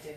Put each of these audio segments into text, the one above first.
do.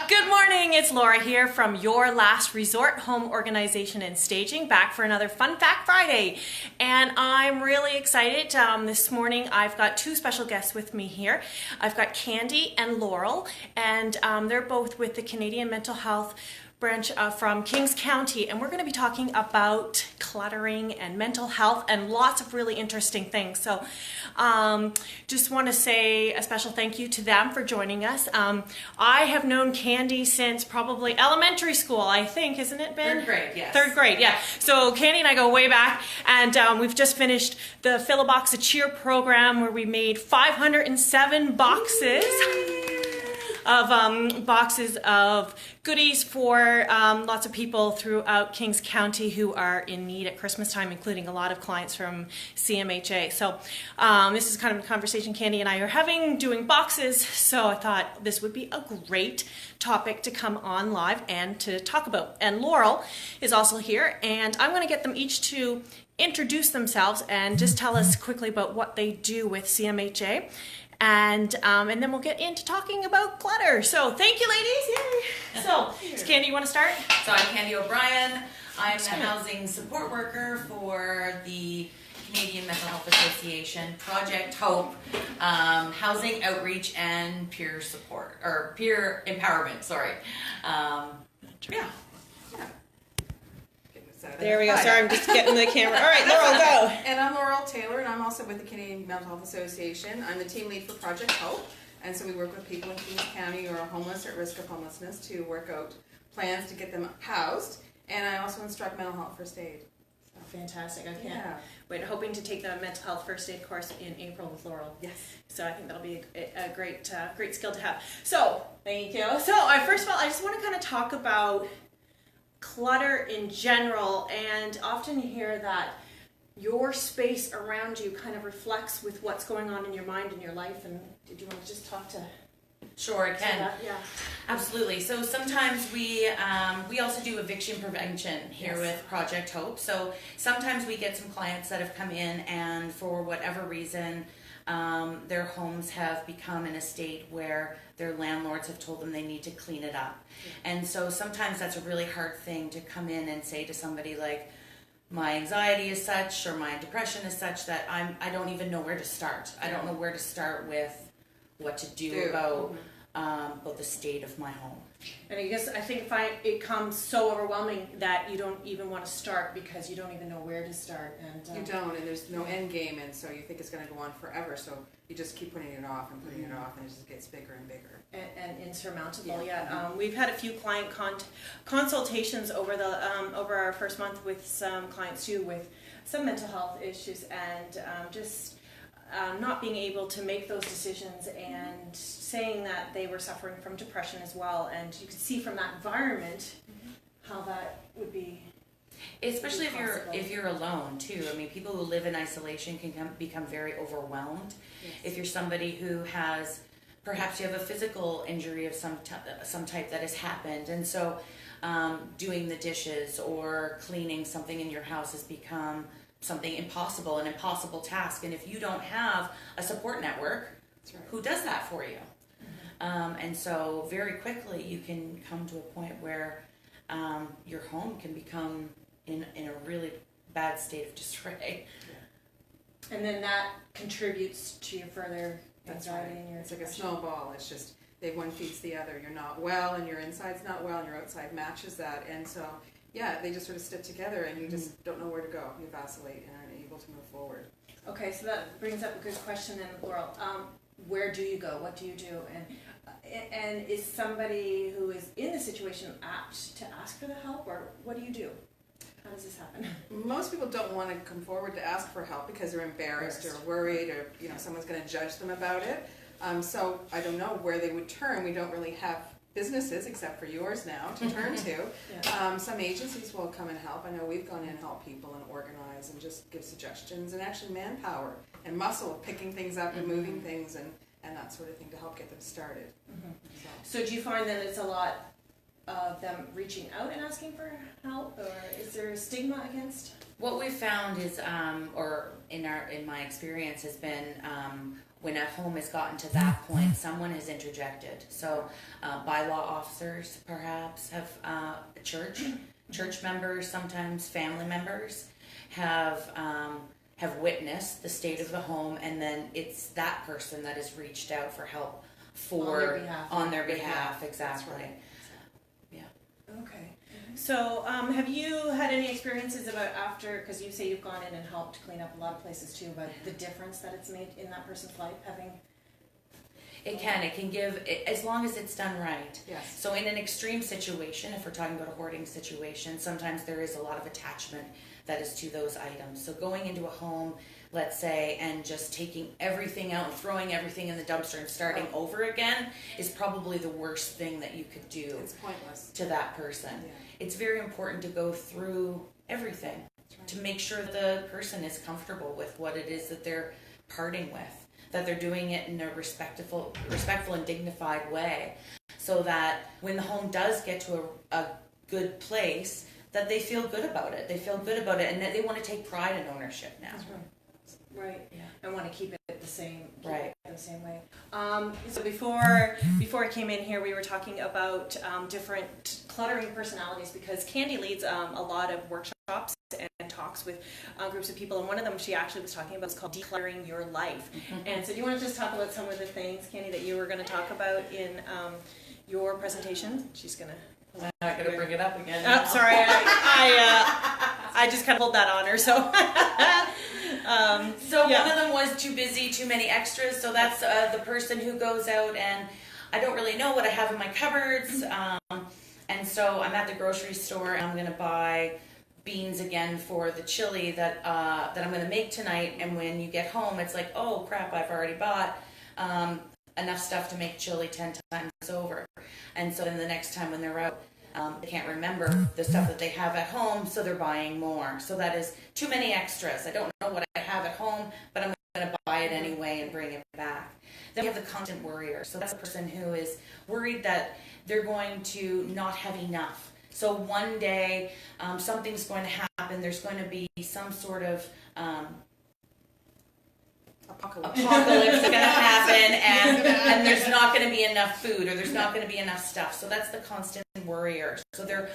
Good morning, it's Laura here from Your Last Resort Home Organization and Staging, back for another Fun Fact Friday. And I'm really excited. This morning I've got two special guests with me here. I've got Candy and Laurel, and they're both with the Canadian Mental Health branch from Kings County, and we're going to be talking about cluttering and mental health and lots of really interesting things. So just want to say a special thank you to them for joining us. I have known Candy since probably elementary school, I think, isn't it, Ben? Third grade, yes. Third grade, yeah. So Candy and I go way back, and we've just finished the Fill a Box of Cheer program where we made 507 boxes. Boxes of goodies for lots of people throughout Kings County who are in need at Christmas time, including a lot of clients from CMHA. So this is kind of a conversation Candy and I are having, doing boxes, so I thought this would be a great topic to come on live and to talk about. And Laurel is also here, and I'm going to get them each to introduce themselves and just tell us quickly about what they do with CMHA. And then we'll get into talking about clutter. So thank you, ladies. Yay. So, Candy, you want to start? So I'm Candy O'Brien. I'm the housing support worker for the Canadian Mental Health Association, Project Hope, housing outreach, and peer support, or peer empowerment, sorry. Yeah. There we go. Sorry, I'm just getting the camera. All right, Laurel, go. And I'm Laurel Taylor, and I'm also with the Canadian Mental Health Association. I'm the team lead for Project Hope, and so we work with people in Kings County who are homeless or at risk of homelessness to work out plans to get them housed. And I also instruct mental health first aid. So. Fantastic. I can't wait. Hoping to take the mental health first aid course in April with Laurel. Yes. So I think that'll be a great skill to have. So, thank you. So, first of all, I just want to kind of talk about clutter in general, and often you hear that your space around you kind of reflects with what's going on in your mind and your life. And did you want to just talk to? Sure, I can. That? Yeah, absolutely. So sometimes we also do eviction prevention here with Project Hope. So sometimes we get some clients that have come in, and for whatever reason, their homes have become in a state where their landlords have told them they need to clean it up. And so sometimes that's a really hard thing to come in and say to somebody like, my anxiety is such, or my depression is such that I don't even know where to start. I don't know where to start with what to do about the state of my home. And I guess I think it comes so overwhelming that you don't even want to start because you don't even know where to start. And you don't, and there's no end game, and so you think it's going to go on forever. So you just keep putting it off and putting it off, and it just gets bigger and bigger. And insurmountable. We've had a few client consultations over over our first month with some clients too, with some mental health issues, and just not being able to make those decisions, and saying that they were suffering from depression as well. And you can see from that environment how that would be. Especially if you're alone too. I mean, people who live in isolation can become very overwhelmed. Yes. If you're somebody who has, perhaps you have a physical injury of some type that has happened, and so doing the dishes or cleaning something in your house has become something impossible, an impossible task. And if you don't have a support network, who does that for you? And so very quickly you can come to a point where your home can become in a really bad state of disarray. And then that contributes to your further anxiety and your It's like a snowball. It's just one feeds the other. You're not well, and your inside's not well, and your outside matches that. And so they just sort of stick together, and you just don't know where to go. You vacillate and aren't able to move forward. Okay, so that brings up a good question then, Laurel. Where do you go? What do you do? And is somebody who is in the situation apt to ask for the help, or what do you do? How does this happen? Most people don't want to come forward to ask for help because they're embarrassed or worried, or someone's going to judge them about it. So I don't know where they would turn. We don't really have businesses, except for yours now, to turn to. Some agencies will come and help. I know we've gone in and helped people and organize and just give suggestions, and actually manpower and muscle of picking things up and moving things and that sort of thing to help get them started. So do you find that it's a lot of them reaching out and asking for help, or is there a stigma against? What we've found is, or in my experience, has been when a home has gotten to that point, someone has interjected. So bylaw officers perhaps have church members, sometimes family members have witnessed the state of the home, and then it's that person that has reached out for help on their behalf. Exactly. Right. Yeah. Okay. So, have you had any experiences about after, because you say you've gone in and helped clean up a lot of places too, about the difference that it's made in that person's life, having... It can give, as long as it's done right. Yes. So in an extreme situation, if we're talking about a hoarding situation, sometimes there is a lot of attachment that is to those items. So going into a home, let's say, and just taking everything out and throwing everything in the dumpster and starting over again is probably the worst thing that you could do. It's pointless. To that person. Yeah. It's very important to go through everything to make sure the person is comfortable with what it is that they're parting with, that they're doing it in a respectful and dignified way, so that when the home does get to a good place, that they feel good about it. They feel good about it, and that they want to take pride in ownership now. That's right. Right. Yeah. I want to keep it the same. Right. The same way. So before I came in here, we were talking about different cluttering personalities, because Candy leads a lot of workshops and talks with groups of people, and one of them she actually was talking about is called Decluttering Your Life. And so do you want to just talk about some of the things, Candy, that you were going to talk about in your presentation? She's going to... I'm not going to bring it up again. Oh, sorry, I just kind of pulled that on her, so... One of them was too busy, too many extras. So that's the person who goes out and I don't really know what I have in my cupboards. And so I'm at the grocery store and I'm going to buy beans again for the chili that I'm going to make tonight. And when you get home, it's like, oh crap, I've already bought enough stuff to make chili 10 times over. And so then the next time when they're out, they can't remember the stuff that they have at home, so they're buying more. So that is too many extras. I don't know what I have at home, but I'm going to buy it anyway and bring it back. Then we have the constant worrier. So that's a person who is worried that they're going to not have enough. So one day something's going to happen. There's going to be some sort of apocalypse going to happen, and there's not going to be enough food, or there's not going to be enough stuff. So that's the constant worrier. So they're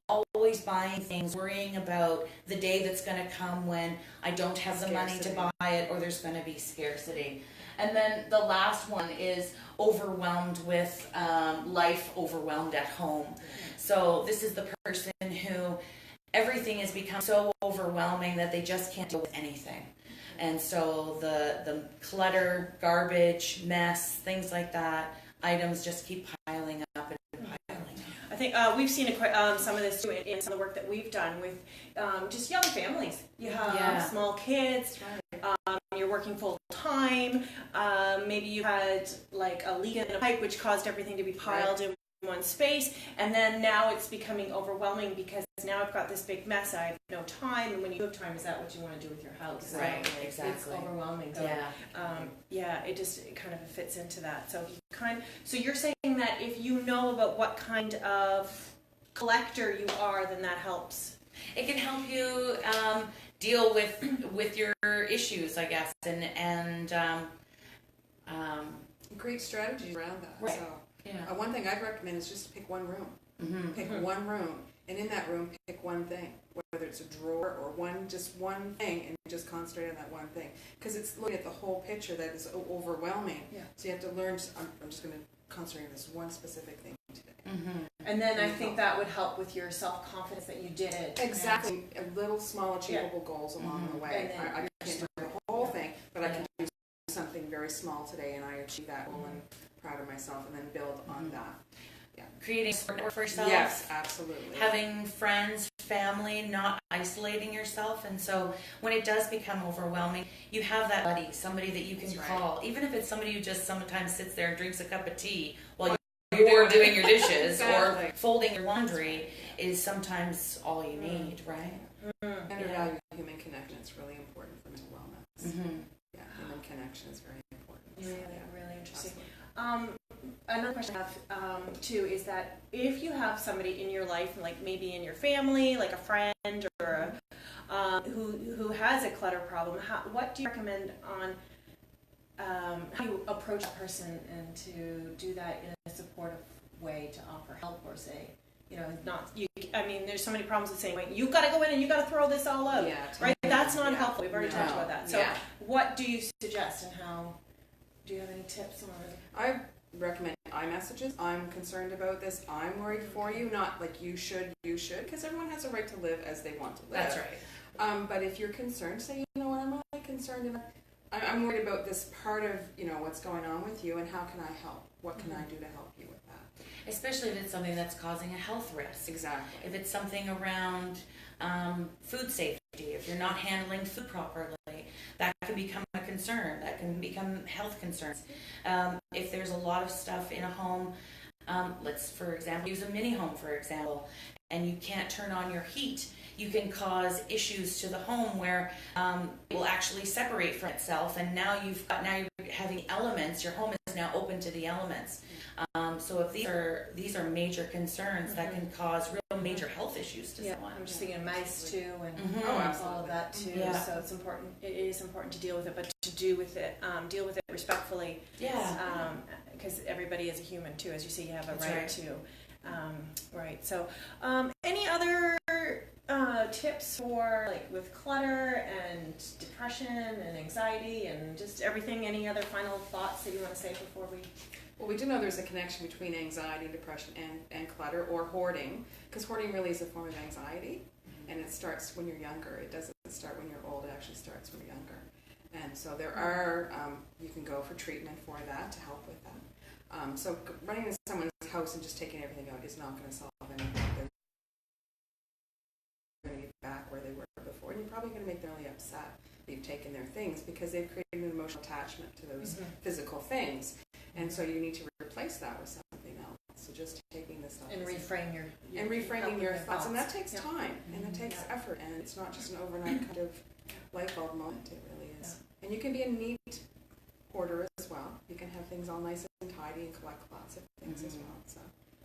always buying things, worrying about the day that's going to come when I don't have the money to buy it, or there's going to be scarcity. And then the last one is overwhelmed with life, overwhelmed at home. So this is the person who everything has become so overwhelming that they just can't deal with anything. And so the clutter, garbage, mess, things like that, items just keep piling up and piling up. I think we've seen some of this too in some of the work that we've done with just young families. You have small kids, you're working full time, maybe you had like a leak in a pipe which caused everything to be piled in one space, and then now it's becoming overwhelming because now I've got this big mess, I have no time, and when you have time, is that what you want to do with your house? Right, so exactly. It's overwhelming. So, it kind of fits into that. So so you're saying that if you know about what kind of collector you are, then that helps. It can help you deal with your issues, I guess, and great strategies around that. Right. So. Yeah. One thing I'd recommend is just pick one room. Pick one room, and in that room, pick one thing, whether it's a drawer or just one thing, and just concentrate on that one thing. Because it's looking at the whole picture that is overwhelming. Yeah. So you have to learn. I'm just going to concentrate on this one specific thing today. And then I think that would help with your self-confidence that you did it. Exactly. Little, small, achievable goals along the way. I can't do the whole thing, but I can do something very small today, and I achieve that goal and proud of myself, and then build on that. Yeah. Creating support for yourself. Yes, absolutely. Having friends, family, not isolating yourself. And so when it does become overwhelming, you have that buddy, somebody that you can call. Even if it's somebody who just sometimes sits there and drinks a cup of tea while you're doing your dishes or folding your laundry is sometimes all you need, right? Undervalue human connection is really important for mental wellness. Yeah, human connection is very important. Really interesting. Another question I have too is that if you have somebody in your life, like maybe in your family, like a friend or who has a clutter problem, what do you recommend on how you approach a person and to do that in a supportive way to offer help or say, not you. I mean, there's so many problems with saying, wait, you've got to go in and you've got to throw this all out, right? That's not helpful. We've already talked about that. So, what do you suggest, and how? Do you have any tips on? I recommend iMessages. I'm concerned about this. I'm worried for you. Not like you should, because everyone has a right to live as they want to live. That's right. But if you're concerned, say, you know what, I'm really concerned about. I'm worried about this part of, what's going on with you, and how can I help? What can I do to help you with that? Especially if it's something that's causing a health risk. Exactly. If it's something around food safety, if you're not handling food properly, that can become a concern. That can become health concerns. If there's a lot of stuff in a home, let's, for example, use a mini home, for example, and you can't turn on your heat, you can cause issues to the home where it will actually separate from itself, and now you're having elements. Your home is now open to the elements. So if these are major concerns that can cause real major health issues to someone. I'm just thinking of mice too, and all of that too. Yeah. So it's important. It is important to deal with it, but to deal with it respectfully. Yeah. Because everybody is a human too, as you say, you have a That's right right. to. Right. So, any other tips for with clutter and depression and anxiety and just everything? Any other final thoughts that you want to say before we? Well, we do know there's a connection between anxiety, depression, and clutter, or hoarding, because hoarding really is a form of anxiety, and it starts when you're younger. It doesn't start when you're old. It actually starts when you're younger. And so there are, you can go for treatment for that to help with that. So running into someone's house and just taking everything out is not going to solve anything. They're going to get back where they were before, and you're probably going to make them really upset that you've taken their things, because they've created an emotional attachment to those physical things. And so you need to replace that with something else. So just taking this stuff And reframe your reframing your thoughts, and that takes time, and it takes effort, and it's not just an overnight kind of light bulb moment. It really is. And you can be a neat hoarder as well. You can have things all nice and tidy and collect lots of things as well. So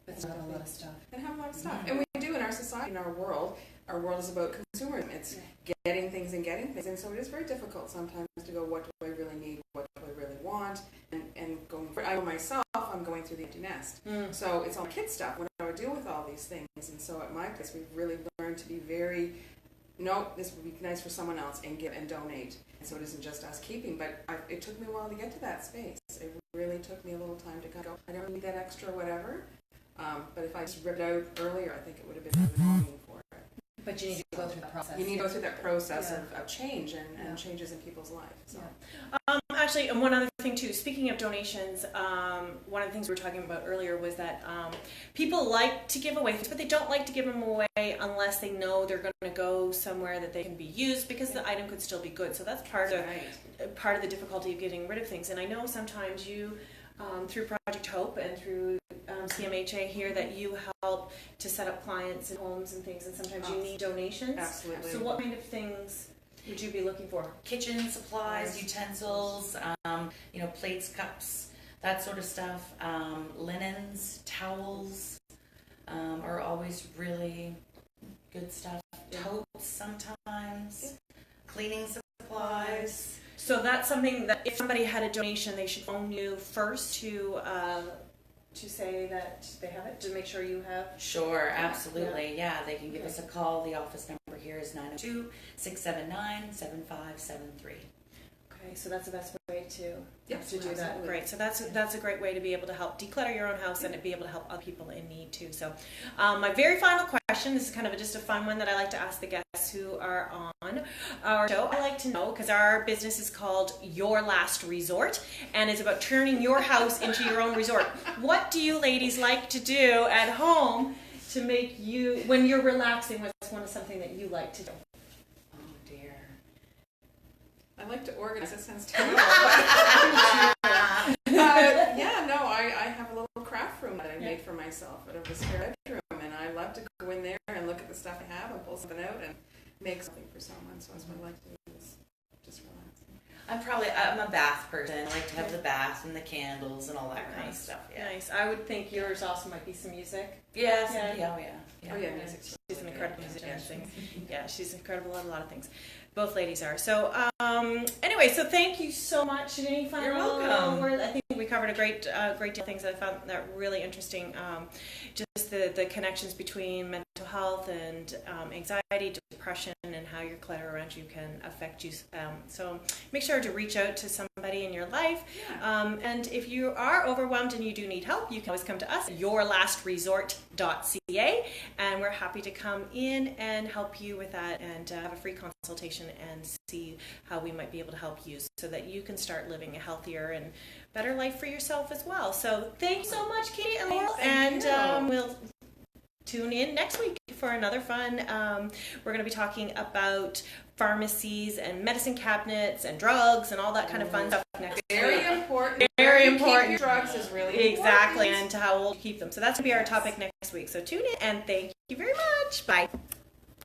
It's not a lot of stuff. and have a lot of stuff. And we do in our society, in our world. Our world is about consumerism. It's getting things, and so it is very difficult sometimes to go, what do I really need? What do I really want? And going for, I know myself, I'm going through the empty nest. So it's all kid stuff. What do I do with all these things? And so at my place, we've really learned to be very, no, this would be nice for someone else, and give and donate. And so it isn't just us keeping, but it took me a while to get to that space. It really took me a little time to go, I don't need that extra whatever. But if I just ripped it out earlier, I think it would have been really longing for it. But you need to go through the process. You need to go through that process of change and changes in people's life. So. Actually, and one other thing too, speaking of donations, one of the things we were talking about earlier was that people like to give away things, but they don't like to give them away unless they know they're going to go somewhere that they can be used, because the item could still be good. So that's part of the difficulty of getting rid of things. And I know sometimes you, through Project Hope and through CMHA here, that you help to set up clients and homes and things, and sometimes you need donations. Absolutely. So what kind of things would you be looking for? Kitchen supplies, utensils, plates, cups, that sort of stuff. Linens, towels are always really good stuff. Totes sometimes. Cleaning supplies. So that's something that if somebody had a donation, they should phone you first to say that they have it, to make sure you have. Sure, absolutely. Yeah, they can give us a call. The office number here is 902-679-7573. Okay, so that's the best way to do absolutely. that. Great. So that's a great way to be able to help declutter your own house and to be able to help other people in need too. So my very final question, this is kind of just a fun one that I like to ask the guests who are on our show. I like to know, because our business is called Your Last Resort, and it's about turning your house into your own resort. What do you ladies like to do at home to make you, when you're relaxing, what's something that you like to do? I like to organize. It sounds terrible. I have a little craft room that I made for myself out of a spare bedroom, and I love to go in there and look at the stuff I have and pull something out and make something for someone. So that's what I like to do, is just relax. I'm a bath person. I like to have the bath and the candles and all that kind of stuff. Yeah. Nice. I would think yours also might be some music. Yes. Yeah. Yeah. Music. She's an an incredible musician and sings. Yeah, she's incredible at a lot of things. Both ladies are. So anyway, so thank you so much. Any final You're welcome. words? I think we covered a great deal of things that I found that really interesting. Just the connections between mental health and anxiety, depression, and how your clutter around you can affect you. So make sure to reach out to somebody in your life. And if you are overwhelmed and you do need help, you can always come to us at yourlastresort.ca, and we're happy to come in and help you with that and have a free consultation and see how we might be able to help you so that you can start living a healthier and better life for yourself as well. So thank you so much, Katie and Laurel, and we'll tune in next week for another fun. We're going to be talking about pharmacies and medicine cabinets and drugs and all that kind of fun stuff next week. Very important. Very Where you important. keep your drugs is really Exactly, important. and to how old you keep them. So that's going to be our topic next week. So tune in, and thank you very much. Bye.